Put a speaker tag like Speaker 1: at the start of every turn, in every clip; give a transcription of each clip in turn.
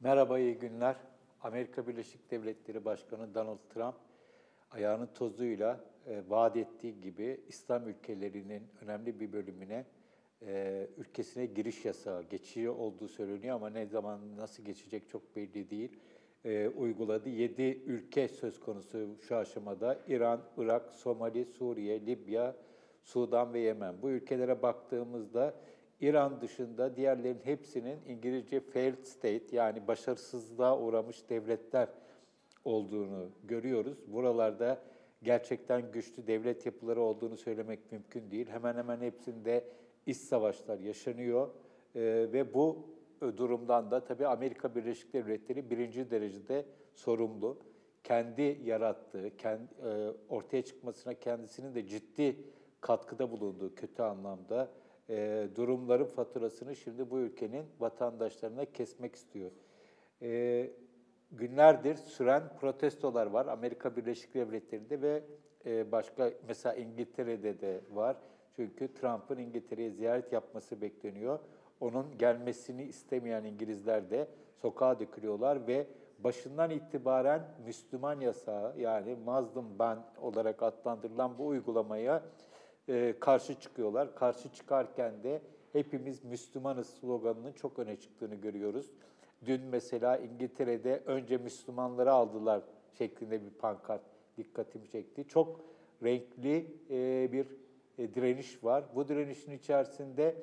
Speaker 1: Merhaba, iyi günler. Amerika Birleşik Devletleri Başkanı Donald Trump, ayağının tozuyla vaat ettiği gibi İslam ülkelerinin önemli bir bölümüne ülkesine giriş yasağı geçiyor olduğu söyleniyor ama ne zaman nasıl geçecek çok belli değil. Uyguladı. 7 ülke söz konusu şu aşamada: İran, Irak, Somali, Suriye, Libya, Sudan ve Yemen. Bu ülkelere baktığımızda İran dışında diğerlerin hepsinin İngilizce failed state, yani başarısızlığa uğramış devletler olduğunu görüyoruz. Buralarda gerçekten güçlü devlet yapıları olduğunu söylemek mümkün değil. Hemen hemen hepsinde iç savaşlar yaşanıyor ve bu durumdan da tabii Amerika Birleşik Devletleri birinci derecede sorumlu. Kendi yarattığı, ortaya çıkmasına kendisinin de ciddi katkıda bulunduğu kötü anlamda durumların faturasını şimdi bu ülkenin vatandaşlarına kesmek istiyor. Günlerdir süren protestolar var Amerika Birleşik Devletleri'nde ve başka, mesela İngiltere'de de var. Çünkü Trump'ın İngiltere'ye ziyaret yapması bekleniyor. Onun gelmesini istemeyen İngilizler de sokağa dökülüyorlar ve başından itibaren Müslüman yasağı, yani Muslim ban olarak adlandırılan bu uygulamaya karşı çıkıyorlar. Karşı çıkarken de hepimiz Müslümanız sloganının çok öne çıktığını görüyoruz. Dün mesela İngiltere'de önce Müslümanları aldılar şeklinde bir pankart dikkatimi çekti. Çok renkli bir direniş var. Bu direnişin içerisinde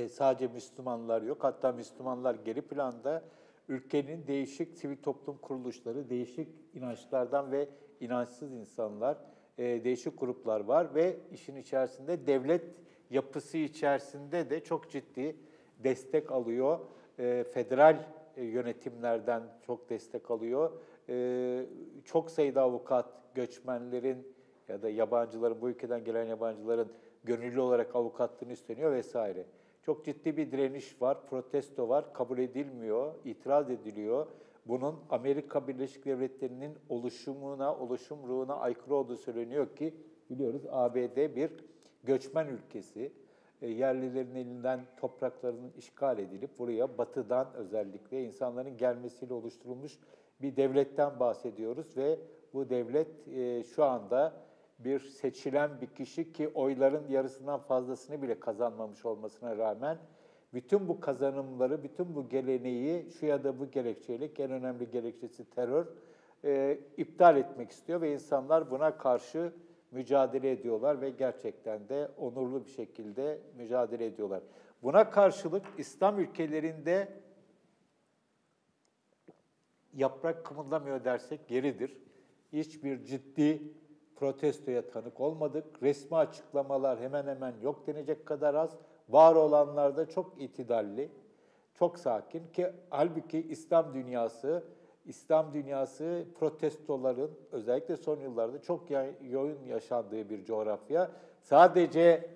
Speaker 1: sadece Müslümanlar yok. Hatta Müslümanlar geri planda, ülkenin değişik sivil toplum kuruluşları, değişik inançlardan ve inançsız insanlar, değişik gruplar var ve işin içerisinde devlet yapısı içerisinde de çok ciddi destek alıyor. Federal yönetimlerden çok destek alıyor. Çok sayıda avukat, göçmenlerin ya da yabancıların, bu ülkeden gelen yabancıların gönüllü olarak avukatlığını üstleniyor vesaire. Çok ciddi bir direniş var, protesto var, kabul edilmiyor, itiraz ediliyor. Bunun Amerika Birleşik Devletleri'nin oluşum ruhuna aykırı olduğu söyleniyor ki biliyoruz ABD bir göçmen ülkesi. Yerlilerin elinden topraklarının işgal edilip buraya batıdan özellikle insanların gelmesiyle oluşturulmuş bir devletten bahsediyoruz ve bu devlet şu anda bir seçilen bir kişi ki oyların yarısından fazlasını bile kazanmamış olmasına rağmen bütün bu kazanımları, bütün bu geleneği şu ya da bu gerekçeyle, en önemli gerekçesi terör, iptal etmek istiyor ve insanlar buna karşı mücadele ediyorlar ve gerçekten de onurlu bir şekilde mücadele ediyorlar. Buna karşılık İslam ülkelerinde yaprak kımıldamıyor dersek yeridir. Hiçbir ciddi protestoya tanık olmadık. Resmi açıklamalar hemen hemen yok denecek kadar az. Var olanlar da çok itidalli, çok sakin ki halbuki İslam dünyası protestoların özellikle son yıllarda çok yoğun yaşandığı bir coğrafya. Sadece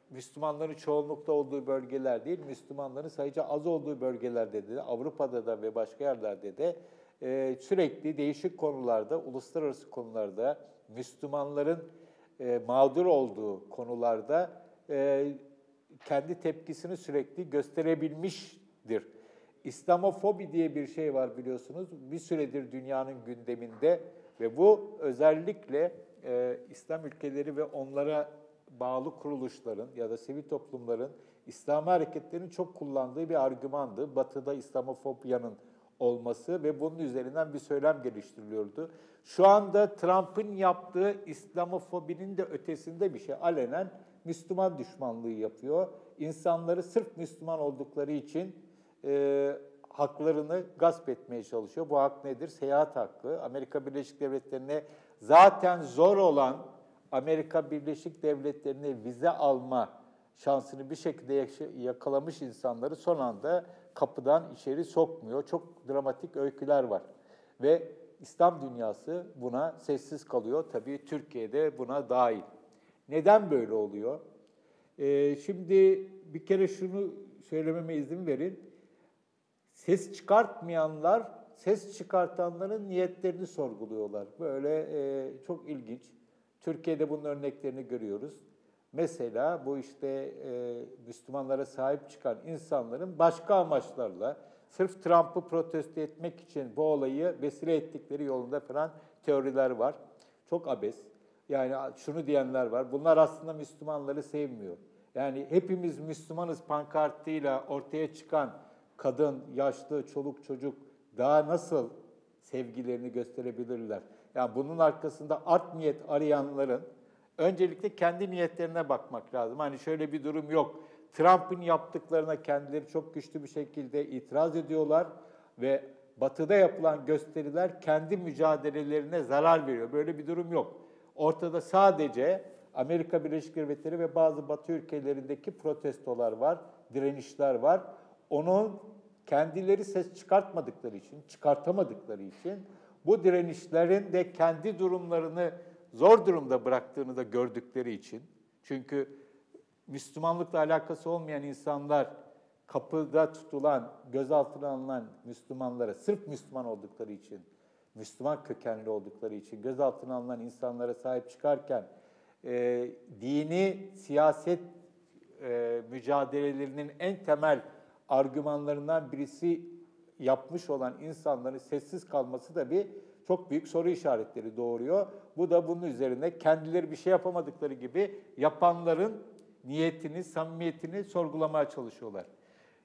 Speaker 1: Müslümanların çoğunlukta olduğu bölgeler değil, Müslümanların sayıca az olduğu bölgelerde de, Avrupa'da da ve başka yerlerde de sürekli değişik konularda, uluslararası konularda, Müslümanların mağdur olduğu konularda kendi tepkisini sürekli gösterebilmiştir. İslamofobi diye bir şey var biliyorsunuz. Bir süredir dünyanın gündeminde ve bu özellikle İslam ülkeleri ve onlara bağlı kuruluşların ya da sivil toplumların, İslam hareketlerinin çok kullandığı bir argümandı. Batı'da İslamofobyanın olması ve bunun üzerinden bir söylem geliştiriliyordu. Şu anda Trump'ın yaptığı İslamofobinin de ötesinde bir şey. Alenen Müslüman düşmanlığı yapıyor. İnsanları sırf Müslüman oldukları için haklarını gasp etmeye çalışıyor. Bu hak nedir? Seyahat hakkı. Amerika Birleşik Devletleri'ne zaten zor olan Amerika Birleşik Devletleri'ne vize alma şansını bir şekilde yakalamış insanları son anda kapıdan içeri sokmuyor. Çok dramatik öyküler var. Ve İslam dünyası buna sessiz kalıyor. Tabii Türkiye'de buna dahil. Neden böyle oluyor? Şimdi bir kere şunu söylememe izin verin. Ses çıkartmayanlar, ses çıkartanların niyetlerini sorguluyorlar. Böyle çok ilginç. Türkiye'de bunun örneklerini görüyoruz. Mesela bu işte Müslümanlara sahip çıkan insanların başka amaçlarla, sırf Trump'ı protesto etmek için bu olayı vesile ettikleri yolunda falan teoriler var. Çok abes. Yani şunu diyenler var, bunlar aslında Müslümanları sevmiyor. Yani hepimiz Müslümanız pankartıyla ortaya çıkan kadın, yaşlı, çoluk çocuk daha nasıl sevgilerini gösterebilirler? Yani bunun arkasında art niyet arayanların öncelikle kendi niyetlerine bakmak lazım. Hani şöyle bir durum yok. Trump'ın yaptıklarına kendileri çok güçlü bir şekilde itiraz ediyorlar ve Batı'da yapılan gösteriler kendi mücadelelerine zarar veriyor. Böyle bir durum yok. Ortada sadece Amerika Birleşik Devletleri ve bazı Batı ülkelerindeki protestolar var, direnişler var. Onun kendileri ses çıkartmadıkları için, çıkartamadıkları için bu direnişlerin de kendi durumlarını zor durumda bıraktığını da gördükleri için. Çünkü Müslümanlıkla alakası olmayan insanlar kapıda tutulan, gözaltına alınan Müslümanlara sırf Müslüman oldukları için, Müslüman kökenli oldukları için gözaltına alınan insanlara sahip çıkarken dini siyaset mücadelelerinin en temel argümanlarından birisi yapmış olan insanların sessiz kalması da bir çok büyük soru işaretleri doğuruyor. Bu da bunun üzerine kendileri bir şey yapamadıkları gibi yapanların niyetini, samimiyetini sorgulamaya çalışıyorlar.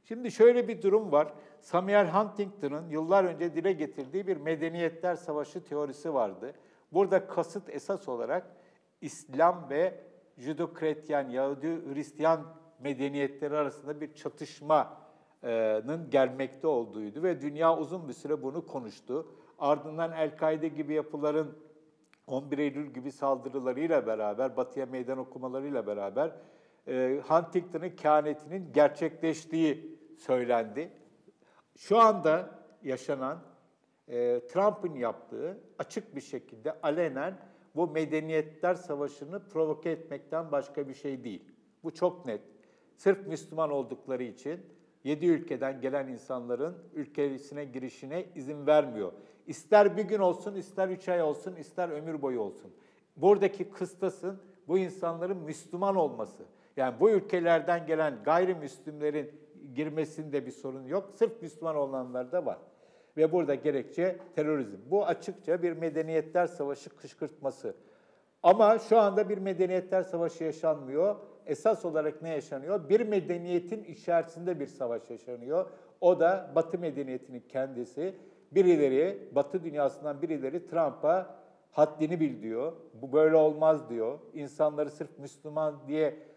Speaker 1: Şimdi şöyle bir durum var. Samuel Huntington'ın yıllar önce dile getirdiği bir medeniyetler savaşı teorisi vardı. Burada kasıt esas olarak İslam ve Judeo-Kretyen, Yahudi-Hristiyan medeniyetleri arasında bir çatışmanın gelmekte olduğuydu ve dünya uzun bir süre bunu konuştu. Ardından El-Kaide gibi yapıların 11 Eylül gibi saldırılarıyla beraber, Batı'ya meydan okumalarıyla beraber Huntington'ın kehanetinin gerçekleştiği söylendi. Şu anda yaşanan Trump'ın yaptığı açık bir şekilde alenen bu medeniyetler savaşını provoke etmekten başka bir şey değil. Bu çok net. Sırf Müslüman oldukları için 7 ülkeden gelen insanların ülkesine girişine izin vermiyor. İster bir gün olsun, ister 3 ay olsun, ister ömür boyu olsun. Buradaki kıstasın bu insanların Müslüman olması. Yani bu ülkelerden gelen gayrimüslimlerin girmesinde bir sorun yok. Sırf Müslüman olanlar da var. Ve burada gerekçe terörizm. Bu açıkça bir medeniyetler savaşı kışkırtması. Ama şu anda bir medeniyetler savaşı yaşanmıyor. Esas olarak ne yaşanıyor? Bir medeniyetin içerisinde bir savaş yaşanıyor. O da Batı medeniyetinin kendisi. Birileri, Batı dünyasından birileri Trump'a haddini bil diyor. Bu böyle olmaz diyor. İnsanları sırf Müslüman diye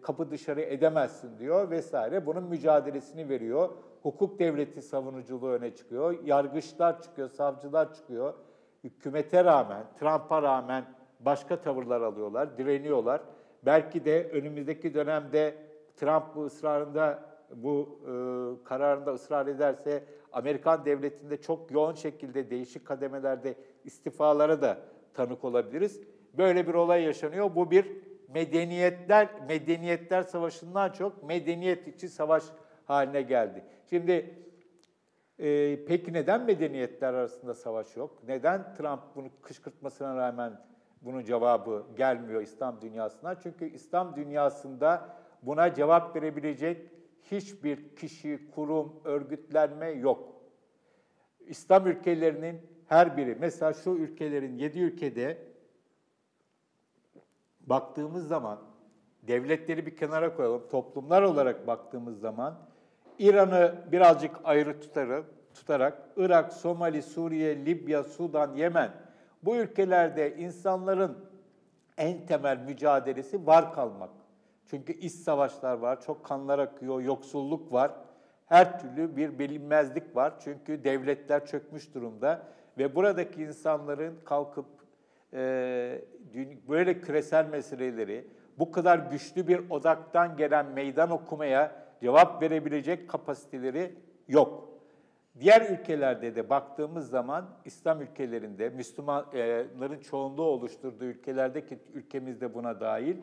Speaker 1: kapı dışarı edemezsin diyor vesaire. Bunun mücadelesini veriyor. Hukuk devleti savunuculuğu öne çıkıyor. Yargıçlar çıkıyor, savcılar çıkıyor. Hükümete rağmen, Trump'a rağmen başka tavırlar alıyorlar, direniyorlar. Belki de önümüzdeki dönemde Trump bu ısrarında, bu kararında ısrar ederse Amerikan devletinde çok yoğun şekilde değişik kademelerde istifalara da tanık olabiliriz. Böyle bir olay yaşanıyor. Bu bir medeniyetler savaşından çok medeniyet içi savaş haline geldi. Şimdi peki neden medeniyetler arasında savaş yok? Neden Trump bunu kışkırtmasına rağmen bunun cevabı gelmiyor İslam dünyasına? Çünkü İslam dünyasında buna cevap verebilecek hiçbir kişi, kurum, örgütlenme yok. İslam ülkelerinin her biri, mesela şu ülkelerin 7 ülkede baktığımız zaman, devletleri bir kenara koyalım, toplumlar olarak baktığımız zaman, İran'ı birazcık ayrı tutarak Irak, Somali, Suriye, Libya, Sudan, Yemen, bu ülkelerde insanların en temel mücadelesi var kalmak. Çünkü iç savaşlar var, çok kanlar akıyor, yoksulluk var, her türlü bir bilinmezlik var. Çünkü devletler çökmüş durumda ve buradaki insanların kalkıp böyle küresel meseleleri, bu kadar güçlü bir odaktan gelen meydan okumaya cevap verebilecek kapasiteleri yok. Diğer ülkelerde de baktığımız zaman İslam ülkelerinde, Müslümanların çoğunluğu oluşturduğu ülkelerdeki ülkemiz de buna dahil,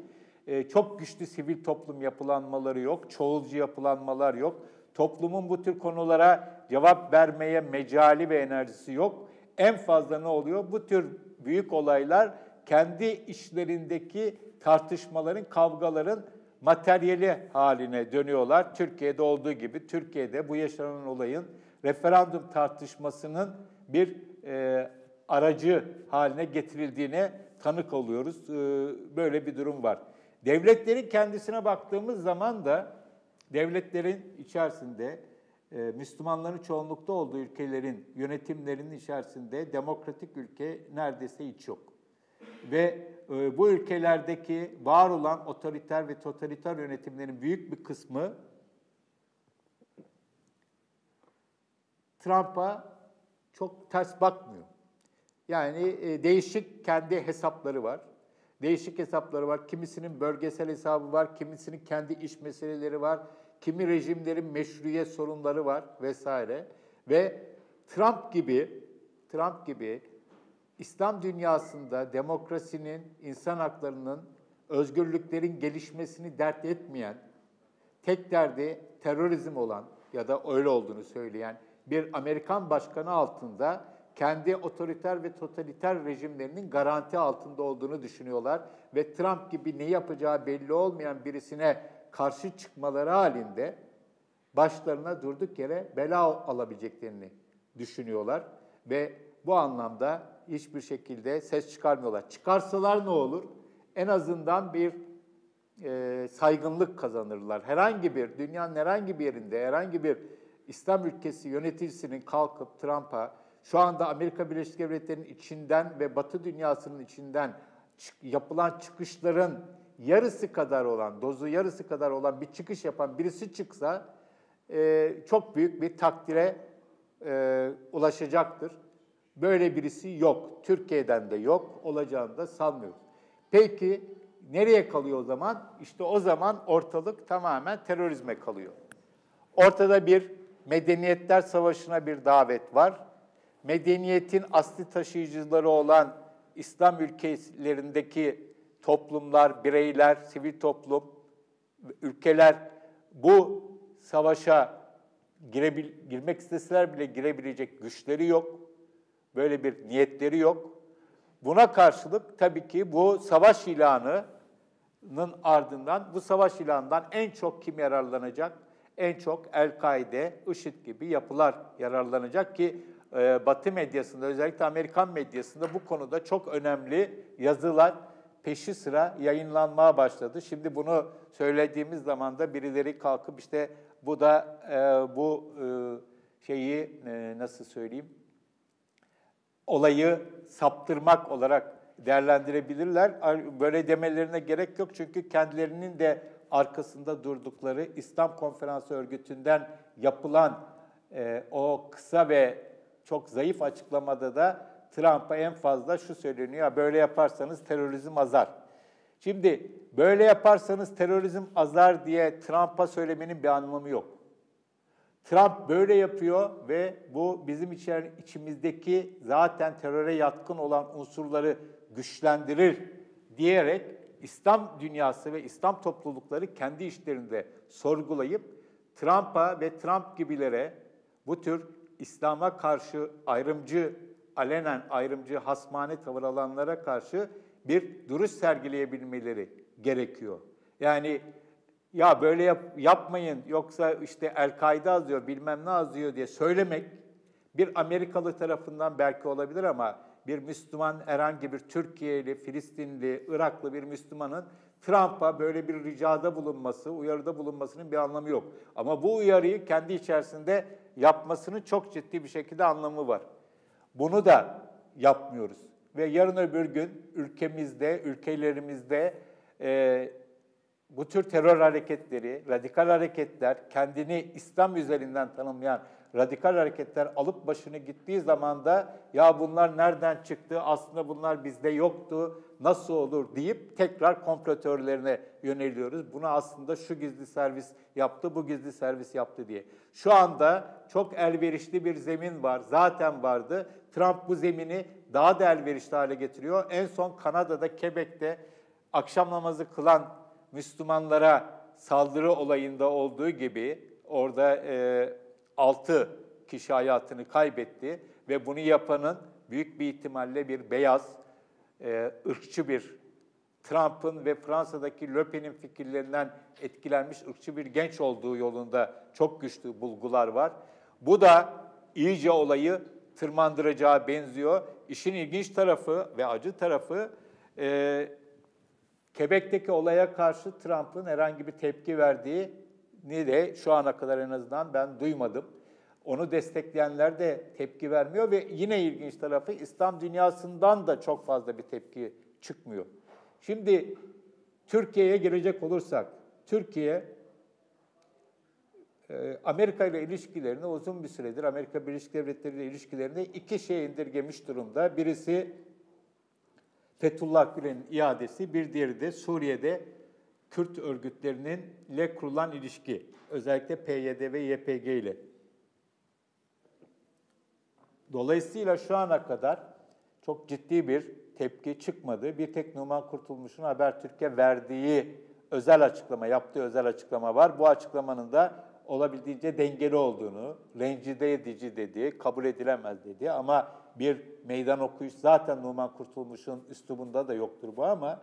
Speaker 1: çok güçlü sivil toplum yapılanmaları yok, çoğulcu yapılanmalar yok. Toplumun bu tür konulara cevap vermeye mecali ve enerjisi yok. En fazla ne oluyor? Bu tür büyük olaylar kendi işlerindeki tartışmaların, kavgaların materyali haline dönüyorlar. Türkiye'de olduğu gibi Türkiye'de bu yaşanan olayın referandum tartışmasının bir aracı haline getirildiğine tanık oluyoruz. Böyle bir durum var. Devletlerin kendisine baktığımız zaman da devletlerin içerisinde Müslümanların çoğunlukta olduğu ülkelerin yönetimlerinin içerisinde demokratik ülke neredeyse hiç yok. Ve bu ülkelerdeki var olan otoriter ve totaliter yönetimlerin büyük bir kısmı Trump'a çok ters bakmıyor. Yani değişik kendi hesapları var. Değişik hesapları var. Kimisinin bölgesel hesabı var, kimisinin kendi iç meseleleri var, kimi rejimlerin meşruiyet sorunları var vesaire. Ve Trump gibi İslam dünyasında demokrasinin, insan haklarının, özgürlüklerin gelişmesini dert etmeyen, tek derdi terörizm olan ya da öyle olduğunu söyleyen bir Amerikan başkanı altında kendi otoriter ve totaliter rejimlerinin garanti altında olduğunu düşünüyorlar ve Trump gibi ne yapacağı belli olmayan birisine karşı çıkmaları halinde başlarına durduk yere bela alabileceklerini düşünüyorlar ve bu anlamda hiçbir şekilde ses çıkarmıyorlar. Çıkarsalar ne olur? En azından bir saygınlık kazanırlar. Dünyanın herhangi bir yerinde, herhangi bir İslam ülkesi yöneticisinin kalkıp Trump'a şu anda Amerika Birleşik Devletleri'nin içinden ve Batı dünyasının içinden yapılan çıkışların dozu yarısı kadar olan bir çıkış yapan birisi çıksa çok büyük bir takdire ulaşacaktır. Böyle birisi yok. Türkiye'den de yok. Olacağını da sanmıyoruz. Peki nereye kalıyor o zaman? İşte o zaman ortalık tamamen terörizme kalıyor. Ortada bir medeniyetler savaşına bir davet var. Medeniyetin asli taşıyıcıları olan İslam ülkelerindeki toplumlar, bireyler, sivil toplum, ülkeler bu savaşa girmek isteseler bile girebilecek güçleri yok. Böyle bir niyetleri yok. Buna karşılık tabii ki bu savaş ilanının ardından, bu savaş ilanından en çok kim yararlanacak? En çok El-Kaide, IŞİD gibi yapılar yararlanacak ki Batı medyasında, özellikle Amerikan medyasında bu konuda çok önemli yazılar peşi sıra yayınlanmaya başladı. Şimdi bunu söylediğimiz zaman da birileri kalkıp işte bu da nasıl söyleyeyim, olayı saptırmak olarak değerlendirebilirler. Böyle demelerine gerek yok çünkü kendilerinin de arkasında durdukları İslam Konferansı Örgütü'nden yapılan o kısa ve çok zayıf açıklamada da Trump'a en fazla şu söyleniyor: böyle yaparsanız terörizm azar. Şimdi böyle yaparsanız terörizm azar diye Trump'a söylemenin bir anlamı yok. Trump böyle yapıyor ve bu bizim içimizdeki zaten teröre yatkın olan unsurları güçlendirir diyerek İslam dünyası ve İslam toplulukları kendi işlerinde sorgulayıp Trump'a ve Trump gibilere bu tür İslam'a karşı alenen ayrımcı, hasmane tavır alanlara karşı bir duruş sergileyebilmeleri gerekiyor. Yani ya böyle yapmayın yoksa işte El-Kaide azıyor, bilmem ne azıyor diye söylemek bir Amerikalı tarafından belki olabilir ama bir Müslüman, herhangi bir Türkiye'li, Filistinli, Iraklı bir Müslümanın Trump'a böyle bir ricada bulunması, uyarıda bulunmasının bir anlamı yok. Ama bu uyarıyı kendi içerisinde yapmasının çok ciddi bir şekilde anlamı var. Bunu da yapmıyoruz. Ve yarın öbür gün ülkelerimizde bu tür terör hareketleri, radikal hareketler, kendini İslam üzerinden tanımlayan radikal hareketler alıp başını gittiği zaman da ya bunlar nereden çıktı, aslında bunlar bizde yoktu, nasıl olur deyip tekrar komplo yöneliyoruz. Buna aslında şu gizli servis yaptı, bu gizli servis yaptı diye. Şu anda çok elverişli bir zemin var, zaten vardı. Trump bu zemini daha da elverişli hale getiriyor. En son Kanada'da, Quebec'te akşam namazı kılan Müslümanlara saldırı olayında olduğu gibi orada 6 kişi hayatını kaybetti ve bunu yapanın büyük bir ihtimalle bir beyaz, ırkçı bir Trump'ın ve Fransa'daki Le Pen'in fikirlerinden etkilenmiş ırkçı bir genç olduğu yolunda çok güçlü bulgular var. Bu da iyice olayı tırmandıracağı benziyor. İşin ilginç tarafı ve acı tarafı, Quebec'teki olaya karşı Trump'ın herhangi bir tepki verdiğini de şu ana kadar en azından ben duymadım. Onu destekleyenler de tepki vermiyor ve yine ilginç tarafı İslam dünyasından da çok fazla bir tepki çıkmıyor. Şimdi Türkiye'ye gelecek olursak, Türkiye Amerika ile ilişkilerini uzun bir süredir, Amerika Birleşik Devletleri ile ilişkilerini iki şeye indirgemiş durumda. Birisi Fethullah Gülen'in iadesi, bir diğeri de Suriye'de Kürt örgütlerinin kurulan ilişki. Özellikle PYD ve YPG ile. Dolayısıyla şu ana kadar çok ciddi bir tepki çıkmadı. Bir tek Numan Kurtulmuş'un Habertürk'e verdiği özel açıklama, yaptığı özel açıklama var. Bu açıklamanın da olabildiğince dengeli olduğunu, rencide edici dediği, kabul edilemez dediği ama bir meydan okuyuş zaten Numan Kurtulmuş'un üslubunda da yoktur bu ama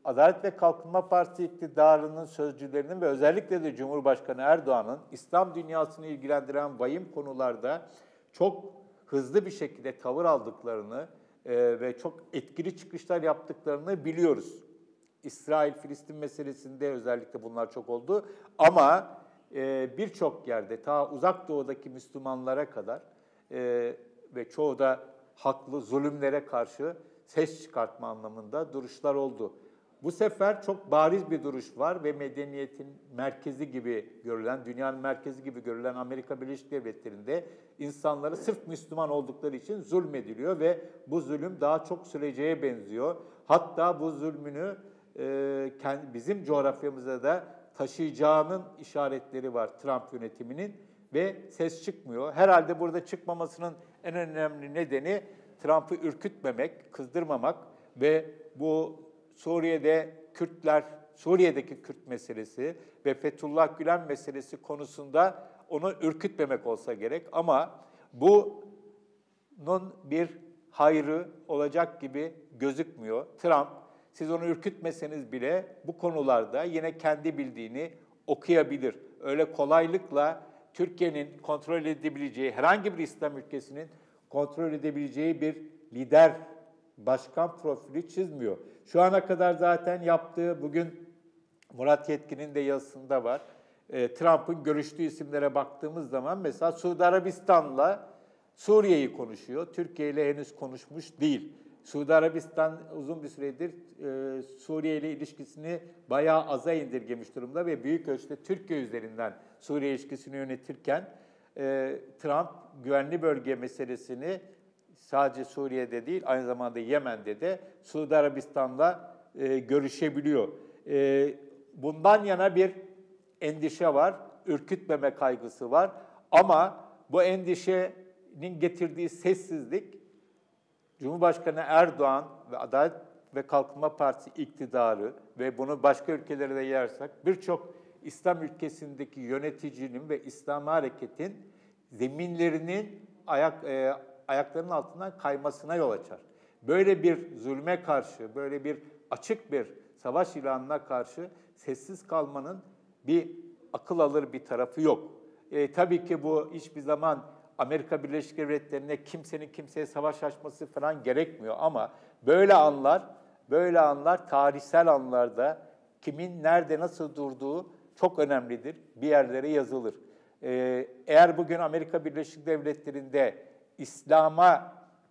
Speaker 1: Adalet ve Kalkınma Partisi iktidarının sözcülerinin ve özellikle de Cumhurbaşkanı Erdoğan'ın İslam dünyasını ilgilendiren vahim konularda çok hızlı bir şekilde tavır aldıklarını ve çok etkili çıkışlar yaptıklarını biliyoruz. İsrail-Filistin meselesinde özellikle bunlar çok oldu. Ama birçok yerde, ta Uzak Doğu'daki Müslümanlara kadar ve çoğu da haklı zulümlere karşı ses çıkartma anlamında duruşlar oldu. Bu sefer çok bariz bir duruş var ve medeniyetin merkezi gibi görülen, dünyanın merkezi gibi görülen Amerika Birleşik Devletleri'nde insanlara sırf Müslüman oldukları için zulmediliyor ve bu zulüm daha çok süreceğe benziyor. Hatta bu zulmünü bizim coğrafyamıza da taşıyacağının işaretleri var Trump yönetiminin ve ses çıkmıyor. Herhalde burada çıkmamasının en önemli nedeni Trump'ı ürkütmemek, kızdırmamak ve bu Suriye'deki Kürt meselesi ve Fethullah Gülen meselesi konusunda onu ürkütmemek olsa gerek. Ama bunun bir hayrı olacak gibi gözükmüyor. Trump, siz onu ürkütmeseniz bile bu konularda yine kendi bildiğini okuyabilir. Öyle kolaylıkla Türkiye'nin kontrol edebileceği, herhangi bir İslam ülkesinin kontrol edebileceği bir lider, başkan profili çizmiyor. Şu ana kadar zaten yaptığı, bugün Murat Yetkin'in de yazısında var. Trump'ın görüştüğü isimlere baktığımız zaman mesela Suudi Arabistan'la Suriye'yi konuşuyor. Türkiye ile henüz konuşmuş değil. Suudi Arabistan uzun bir süredir Suriye ile ilişkisini bayağı aza indirgemiş durumda ve büyük ölçüde Türkiye üzerinden Suriye ilişkisini yönetirken Trump güvenli bölge meselesini sadece Suriye'de değil, aynı zamanda Yemen'de de Suudi Arabistan'la görüşebiliyor. Bundan yana bir endişe var, ürkütmeme kaygısı var. Ama bu endişenin getirdiği sessizlik, Cumhurbaşkanı Erdoğan ve Adalet ve Kalkınma Partisi iktidarı ve bunu başka ülkelere de yayarsak birçok İslam ülkesindeki yöneticinin ve İslam hareketin zeminlerinin ayaklarının altından kaymasına yol açar. Böyle bir zulme karşı, böyle bir açık bir savaş ilanına karşı sessiz kalmanın bir akıl alır bir tarafı yok. Tabii ki bu hiçbir zaman Amerika Birleşik Devletleri'ne kimsenin kimseye savaş açması falan gerekmiyor ama böyle anlar tarihsel anlarda kimin nerede nasıl durduğu çok önemlidir. Bir yerlere yazılır. Eğer bugün Amerika Birleşik Devletleri'nde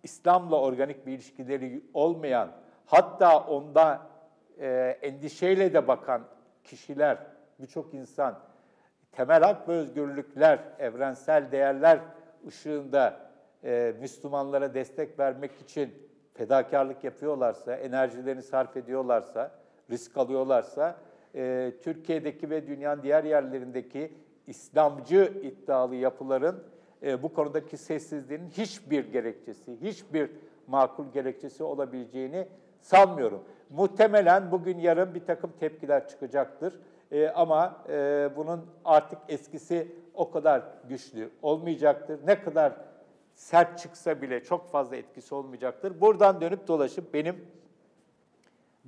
Speaker 1: İslam'la organik bir ilişkileri olmayan, hatta onda endişeyle de bakan kişiler, birçok insan, temel hak ve özgürlükler, evrensel değerler ışığında Müslümanlara destek vermek için fedakarlık yapıyorlarsa, enerjilerini sarf ediyorlarsa, risk alıyorlarsa, Türkiye'deki ve dünyanın diğer yerlerindeki İslamcı iddialı yapıların bu konudaki sessizliğinin hiçbir makul gerekçesi olabileceğini sanmıyorum. Muhtemelen bugün yarın bir takım tepkiler çıkacaktır. Ama bunun artık eskisi o kadar güçlü olmayacaktır. Ne kadar sert çıksa bile çok fazla etkisi olmayacaktır. Buradan dönüp dolaşıp benim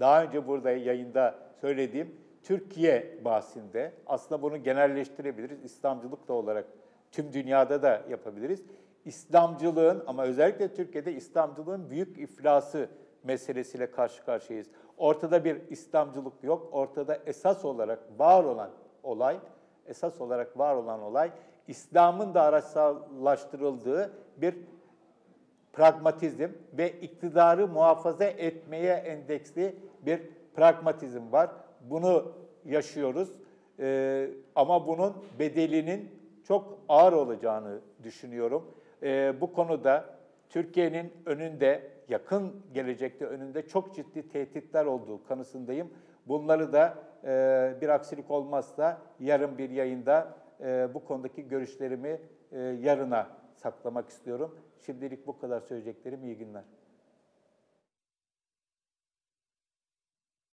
Speaker 1: daha önce burada yayında söylediğim Türkiye bahsinde aslında bunu genelleştirebiliriz. İslamcılık da olarak tüm dünyada da yapabiliriz. İslamcılığın ama özellikle Türkiye'de İslamcılığın büyük iflası meselesiyle karşı karşıyayız. Ortada bir İslamcılık yok. Ortada esas olarak var olan olay, İslam'ın da araçsallaştırıldığı bir pragmatizm ve iktidarı muhafaza etmeye endeksli bir pragmatizm var. Bunu yaşıyoruz. Ama bunun bedelinin çok ağır olacağını düşünüyorum. Bu konuda Türkiye'nin önünde, yakın gelecekte önünde çok ciddi tehditler olduğu kanısındayım. Bunları da bir aksilik olmazsa yarın bir yayında bu konudaki görüşlerimi yarına saklamak istiyorum. Şimdilik bu kadar söyleyeceklerim. İyi günler.